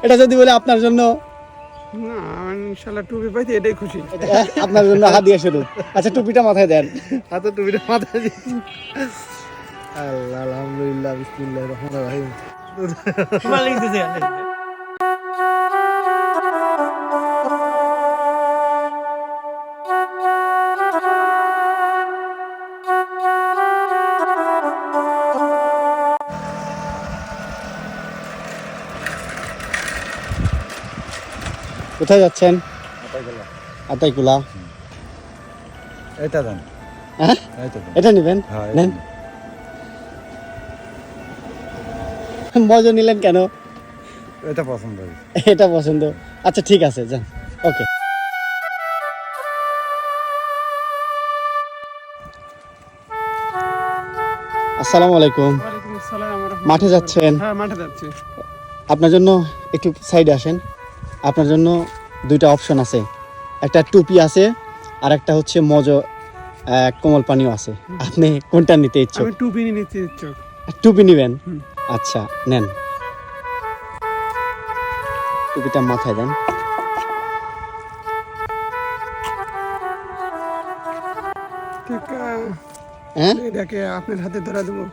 এটা যদি বলে আপনার জন্য, না আমি ইনশাআল্লাহ টুপি পাইতে এটাই খুশি। আপনার জন্য হাদিয়া শুরু। আচ্ছা টুপিটা মাথায় দেন। হাতে টুপিটা মাথায় দিচ্ছি। আল্লাহ, আলহামদুলিল্লাহ, বিসমিল্লাহির রহমানির রহিম। কোথায় যাচ্ছেন? আতাইকুলা। এটা দেন। হ্যাঁ এটা দেন। এটা নেবেন? হ্যাঁ, নেন। মজা নিলেন কেন? এটা পছন্দ হয়েছে। এটা পছন্দ। আচ্ছা ঠিক আছে, যান। ওকে। আসসালামু আলাইকুম। ওয়ালাইকুম আসসালাম ওয়া রাহমাতুল্লাহ। মাঠে যাচ্ছেন? হ্যাঁ মাঠে যাচ্ছি। আপনার জন্য একটু সাইডে আসেন। আপনার জন্য দুইটা অপশন আছে, একটা টুপি আছে আর একটা হচ্ছে কোমল পানিও আছে। আপনি কোনটা নিতে ইচ্ছুক? আমি টুপি নিতে ইচ্ছুক। টুপি নেবেন? আচ্ছা নেন, টুপিটা মাথায় দেন। ঠিক হ্যাঁ এটাকে আপনার হাতে ধরা দেবো।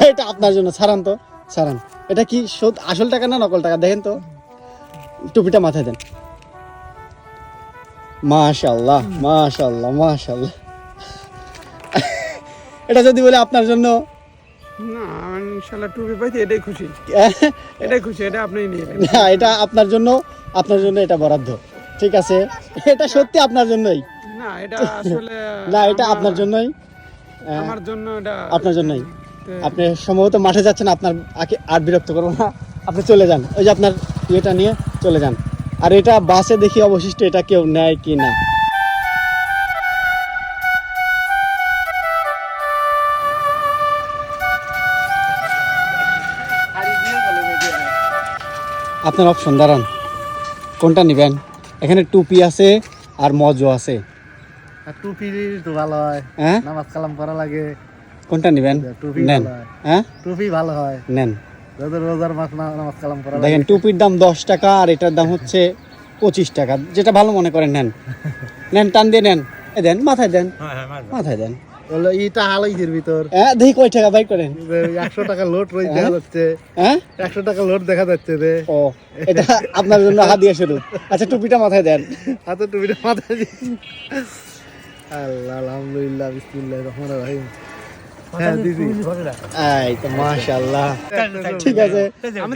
এটা আপনার জন্য, ছাড়ান তো, ছাড়ান। এটা কি আসল টাকা না নকল টাকা দেখেন তো। টুপিটা মাথায় দেন। মাশাআল্লাহ, মাশাআল্লাহ, মাশাআল্লাহ। এটা যদি বলে আপনার জন্য, না আমি ইনশাআল্লাহ টুপি পাইতে এটাই খুশি। এটাই খুশি, এটা আপনিই নিয়ে নেন। না এটা আপনার জন্য, আপনার জন্য এটা বরাদ্দ। ঠিক আছে, এটা সত্যি আপনার জন্যই। না এটা আসলে না এটা আপনার জন্যই, আমার জন্য এটা আপনার জন্যই। আপনি সম্ভবত মাঠে যাচ্ছেন, আপনার আর বিরক্ত করবো না, আপনি চলে যান। ওই যে আপনার ইয়েটা নিয়ে চলে যান। আর এটা বাসে দেখি অবশিষ্ট এটা কেউ নেয় কি না। আপনার অপশন, দাঁড়ান কোনটা নেবেন। এখানে টুপি আছে আর মজও আছে। আর টুপি তো ভালো হয়, হ্যাঁ নামাজ কালাম করা লাগে। কোনটা নেবেন? টুপি নেন। ভালো হয়। হ্যাঁ টুপি ভালো হয়, নেন। যাদের রোজার মাস নামাজ কালাম করা লাগে। দেখেন টুপির দাম 10 টাকা আর এটার দাম হচ্ছে 25 টাকা, যেটা ভালো মনে করেন নেন। নেন, টান দিয়ে নেন। দেন, মাথায় দেন, মাথায় দেন। বললো ইটা হালাইজির ভিতর হ্যাঁ দেখি কয় টাকা বাই করেন। 100 টাকা লোড রোজ দেখা যাচ্ছে। হ্যাঁ 100 টাকা লোড দেখা যাচ্ছে রে। ও এটা আপনার জন্য হাদিয়া শুরু। আচ্ছা টুপিটা মাথায় দেন। হাতে টুপিটা মাথায় দিচ্ছি। আল্লাহ, আলহামদুলিল্লাহ, বিসমিল্লাহির রহমানির রহিম। হ্যাঁ দিদি। এই তো মাশাআল্লাহ। ঠিক আছে। আমি